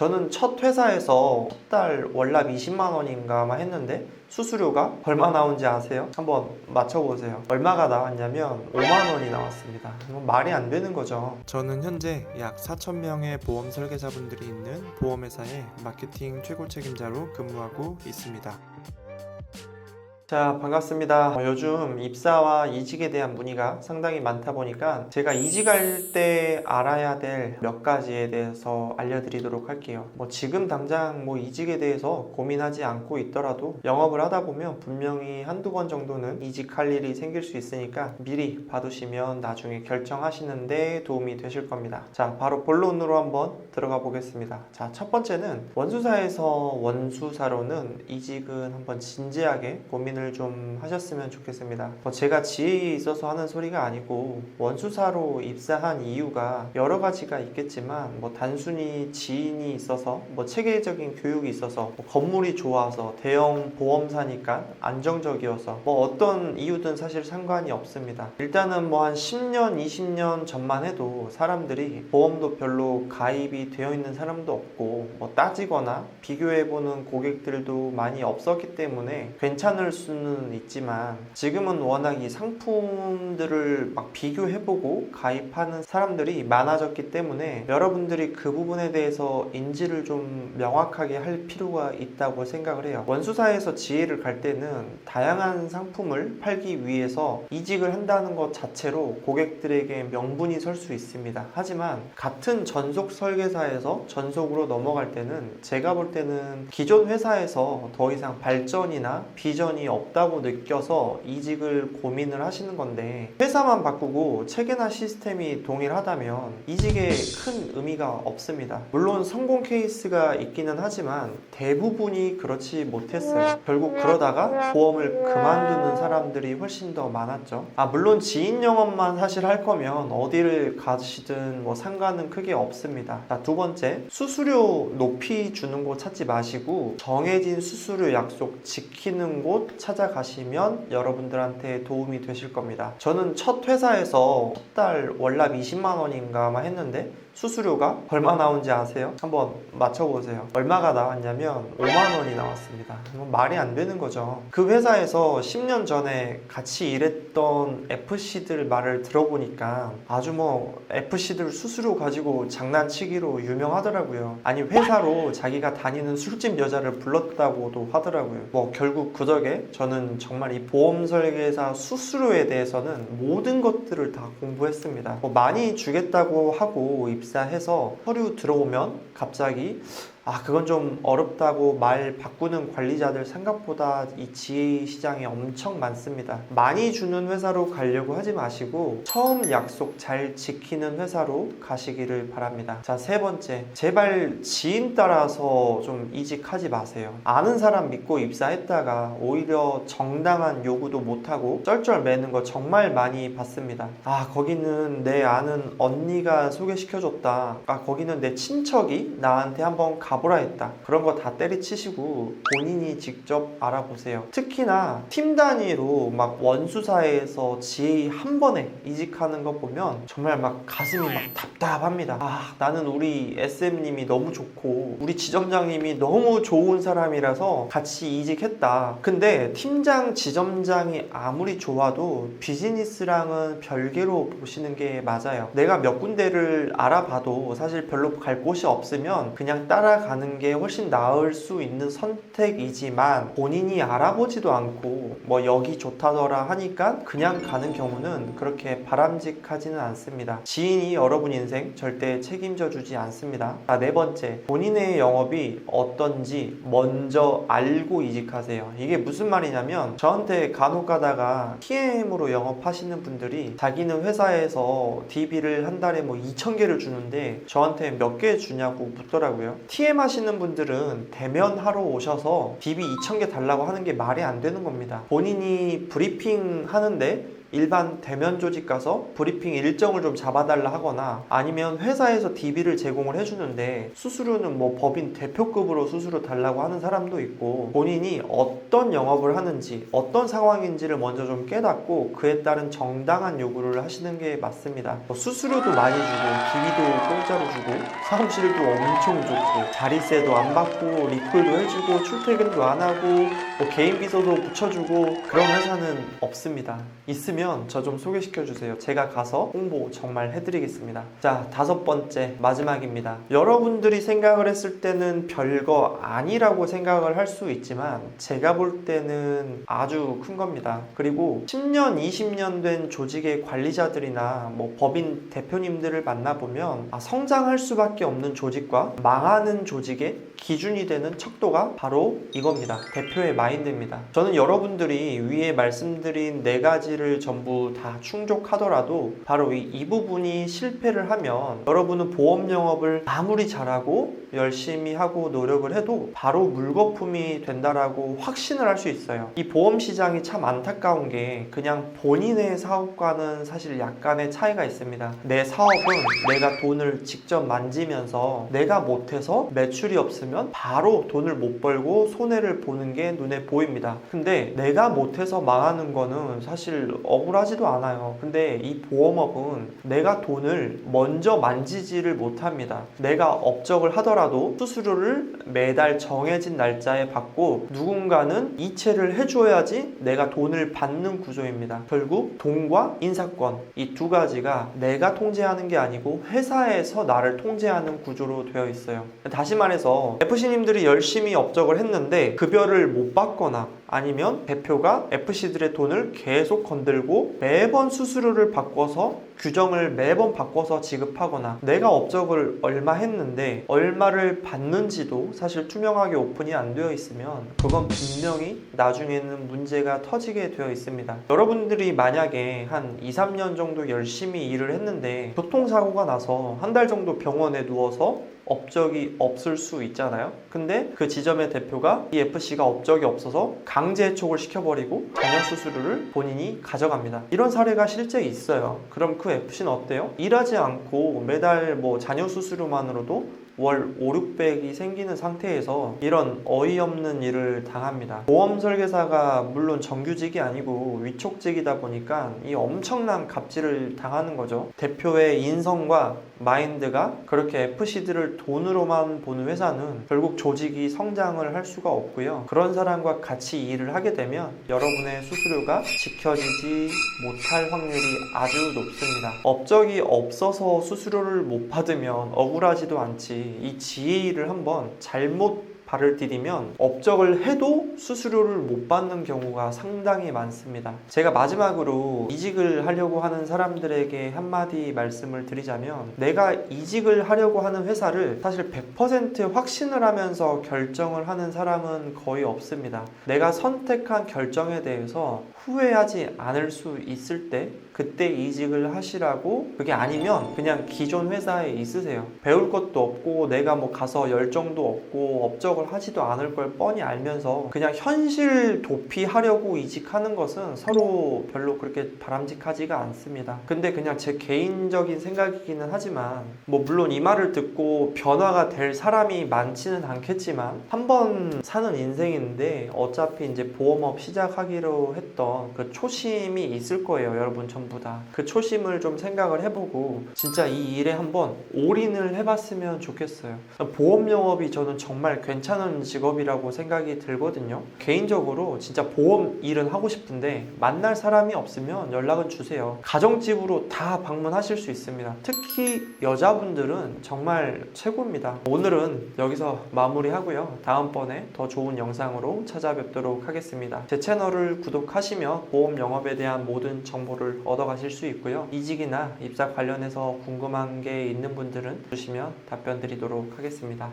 저는 첫 회사에서 첫 달 월납 20만 원인가만 했는데 수수료가 얼마 나온지 아세요? 한번 맞춰보세요. 얼마가 나왔냐면 5만 원이 나왔습니다. 말이 안 되는 거죠. 저는 현재 약 4,000명의 보험 설계사분들이 있는 보험회사의 마케팅 최고 책임자로 근무하고 있습니다. 자, 반갑습니다. 요즘 입사와 이직에 대한 문의가 상당히 많다 보니까 제가 이직할 때 알아야 될 몇 가지에 대해서 알려드리도록 할게요. 지금 당장 이직에 대해서 고민하지 않고 있더라도 영업을 하다 보면 분명히 한두 번 정도는 이직할 일이 생길 수 있으니까 미리 봐두시면 나중에 결정하시는데 도움이 되실 겁니다. 자, 바로 본론으로 한번 들어가 보겠습니다. 자, 첫 번째는 원수사에서 원수사로는 이직은 한번 진지하게 고민을 좀 하셨으면 좋겠습니다. 제가 지혜에 있어서 하는 소리가 아니고 원수사로 입사한 이유가 여러 가지가 있겠지만 단순히 지인이 있어서 체계적인 교육이 있어서 건물이 좋아서 대형 보험사니까 안정적이어서 어떤 이유든 사실 상관이 없습니다. 일단은 한 10년, 20년 전만 해도 사람들이 보험도 별로 가입이 되어 있는 사람도 없고 따지거나 비교해보는 고객들도 많이 없었기 때문에 괜찮을 수는 있지만 지금은 워낙 이 상품들을 비교해보고 가입하는 사람들이 많아졌기 때문에 여러분들이 그 부분에 대해서 인지를 좀 명확하게 할 필요가 있다고 생각을 해요. 원수사에서 지혜를 갈 때는 다양한 상품을 팔기 위해서 이직을 한다는 것 자체로 고객들에게 명분이 설 수 있습니다. 하지만 같은 전속 설계사에서 전속으로 넘어갈 때는 제가 볼 때는 기존 회사에서 더 이상 발전이나 비전이 없다고 느껴서 이직을 고민을 하시는 건데 회사만 바꾸고 체계나 시스템이 동일하다면 이직에 큰 의미가 없습니다. 물론 성공 케이스가 있기는 하지만 대부분이 그렇지 못했어요. 결국 그러다가 보험을 그만두는 사람들이 훨씬 더 많았죠. 물론 지인 영업만 사실 할 거면 어디를 가시든 상관은 크게 없습니다. 자, 두 번째, 수수료 높이 주는 곳 찾지 마시고 정해진 수수료 약속 지키는 곳 찾아가시면 여러분들한테 도움이 되실 겁니다. 저는 첫 회사에서 첫 달 월납 20만 원인가만 했는데 수수료가 얼마 나온지 아세요? 한번 맞춰보세요. 얼마가 나왔냐면 5만 원이 나왔습니다. 말이 안 되는 거죠. 그 회사에서 10년 전에 같이 일했던 FC들 말을 들어보니까 아주 FC들 수수료 가지고 장난치기로 유명하더라고요. 아니, 회사로 자기가 다니는 술집 여자를 불렀다고도 하더라고요. 결국 그 덕에 저는 정말 이 보험 설계사 수수료에 대해서는 모든 것들을 다 공부했습니다. 많이 주겠다고 하고 입사해서 서류 들어오면 갑자기 그건 좀 어렵다고 말 바꾸는 관리자들 생각보다 이 지혜 시장에 엄청 많습니다. 많이 주는 회사로 가려고 하지 마시고 처음 약속 잘 지키는 회사로 가시기를 바랍니다. 자, 세 번째, 제발 지인 따라서 좀 이직하지 마세요. 아는 사람 믿고 입사했다가 오히려 정당한 요구도 못하고 쩔쩔매는 거 정말 많이 봤습니다. 거기는 내 아는 언니가 소개시켜줬다. 거기는 내 친척이 나한테 한번 가보라 했다. 그런 거 다 때려치시고 본인이 직접 알아보세요. 특히나 팀 단위로 원수사에서 지혜 한 번에 이직하는 거 보면 정말 가슴이 답답합니다. 나는 우리 SM님이 너무 좋고 우리 지점장님이 너무 좋은 사람이라서 같이 이직했다. 근데 팀장, 지점장이 아무리 좋아도 비즈니스랑은 별개로 보시는 게 맞아요. 내가 몇 군데를 알아봐도 사실 별로 갈 곳이 없으면 그냥 따라가는 게 훨씬 나을 수 있는 선택이지만 본인이 알아보지도 않고 여기 좋다더라 하니까 그냥 가는 경우는 그렇게 바람직하지는 않습니다. 지인이 여러분 인생 절대 책임져 주지 않습니다. 네 번째, 본인의 영업이 어떤지 먼저 알고 이직하세요. 이게 무슨 말이냐면 저한테 간혹 가다가 TM으로 영업하시는 분들이 자기는 회사에서 DB를 한 달에 2,000개를 주는데 저한테 몇 개 주냐고 묻더라고요. TM 하시는 분들은 대면하러 오셔서 DB 2,000개 달라고 하는 게 말이 안 되는 겁니다. 본인이 브리핑 하는데 일반 대면 조직 가서 브리핑 일정을 좀 잡아달라 하거나 아니면 회사에서 DB를 제공을 해주는데 수수료는 뭐 법인 대표급으로 수수료 달라고 하는 사람도 있고 본인이 어떤 영업을 하는지 어떤 상황인지를 먼저 좀 깨닫고 그에 따른 정당한 요구를 하시는 게 맞습니다. 수수료도 많이 주고 DB도 공짜로 주고 사무실도 엄청 좋고 자리세도 안 받고 리콜도 해주고 출퇴근도 안 하고 뭐 개인 비서도 붙여주고 그런 회사는 없습니다. 있으면 저 좀 소개시켜 주세요. 제가 가서 홍보 정말 해드리겠습니다. 자, 5번째 마지막입니다. 여러분들이 생각을 했을 때는 별거 아니라고 생각을 할 수 있지만 제가 볼 때는 아주 큰 겁니다. 그리고 10년, 20년 된 조직의 관리자들이나 뭐 법인 대표님들을 만나보면 성장할 수밖에 없는 조직과 망하는 조직의 기준이 되는 척도가 바로 이겁니다. 대표의 마인드입니다. 저는 여러분들이 위에 말씀드린 4가지를 전부 다 충족하더라도 바로 이 부분이 실패를 하면 여러분은 보험 영업을 아무리 잘하고 열심히 하고 노력을 해도 바로 물거품이 된다라고 확신을 할 수 있어요. 이 보험 시장이 참 안타까운 게 그냥 본인의 사업과는 사실 약간의 차이가 있습니다. 내 사업은 내가 돈을 직접 만지면서 내가 못해서 매출이 없으면 바로 돈을 못 벌고 손해를 보는 게 눈에 보입니다. 근데 내가 못해서 망하는 거는 사실 억울하지도 않아요. 근데 이 보험업은 내가 돈을 먼저 만지지를 못합니다. 내가 업적을 하더라도 수수료를 매달 정해진 날짜에 받고 누군가는 이체를 해줘야지 내가 돈을 받는 구조입니다. 결국 돈과 인사권 이 2가지가 내가 통제하는 게 아니고 회사에서 나를 통제하는 구조로 되어 있어요. 다시 말해서 FC님들이 열심히 업적을 했는데 급여를 못 받거나 아니면 대표가 FC들의 돈을 계속 건들고 매번 수수료를 바꿔서 규정을 매번 바꿔서 지급하거나 내가 업적을 얼마 했는데 얼마를 받는지도 사실 투명하게 오픈이 안 되어 있으면 그건 분명히 나중에는 문제가 터지게 되어 있습니다. 여러분들이 만약에 한 2, 3년 정도 열심히 일을 했는데 교통사고가 나서 한 달 정도 병원에 누워서 업적이 없을 수 있잖아요. 근데 그 지점의 대표가 이 FC가 업적이 없어서 강제 해촉을 시켜버리고 자녀 수수료를 본인이 가져갑니다. 이런 사례가 실제 있어요. 그럼 그 FC는 어때요? 일하지 않고 매달 뭐 자녀 수수료만으로도 월 5, 600이 생기는 상태에서 이런 어이없는 일을 당합니다. 보험 설계사가 물론 정규직이 아니고 위촉직이다 보니까 이 엄청난 갑질을 당하는 거죠. 대표의 인성과 마인드가 그렇게 FC들을 돈으로만 보는 회사는 결국 조직이 성장을 할 수가 없고요. 그런 사람과 같이 일을 하게 되면 여러분의 수수료가 지켜지지 못할 확률이 아주 높습니다. 업적이 없어서 수수료를 못 받으면 억울하지도 않지. 이 지혜를 한번 잘못 발을 디디면 업적을 해도 수수료를 못 받는 경우가 상당히 많습니다. 제가 마지막으로 이직을 하려고 하는 사람들에게 한마디 말씀을 드리자면 내가 이직을 하려고 하는 회사를 사실 100% 확신을 하면서 결정을 하는 사람은 거의 없습니다. 내가 선택한 결정에 대해서 후회하지 않을 수 있을 때 그때 이직을 하시라고, 그게 아니면 그냥 기존 회사에 있으세요. 배울 것도 없고 내가 뭐 가서 열정도 없고 업적을 하지도 않을 걸 뻔히 알면서 그냥 현실 도피하려고 이직하는 것은 서로 별로 그렇게 바람직하지가 않습니다. 근데 그냥 제 개인적인 생각이기는 하지만 뭐 물론 이 말을 듣고 변화가 될 사람이 많지는 않겠지만 한 번 사는 인생인데 어차피 이제 보험업 시작하기로 했던 그 초심이 있을 거예요. 여러분 전부 다. 그 초심을 좀 생각을 해보고 진짜 이 일에 한번 올인을 해봤으면 좋겠어요. 보험 영업이 저는 정말 괜찮은 직업이라고 생각이 들거든요. 개인적으로 진짜 보험 일은 하고 싶은데 만날 사람이 없으면 연락은 주세요. 가정집으로 다 방문하실 수 있습니다. 특히 여자분들은 정말 최고입니다. 오늘은 여기서 마무리하고요. 다음번에 더 좋은 영상으로 찾아뵙도록 하겠습니다. 제 채널을 구독하시면 보험 영업에 대한 모든 정보를 얻어가실 수 있고요. 이직이나 입사 관련해서 궁금한 게 있는 분들은 주시면 답변 드리도록 하겠습니다.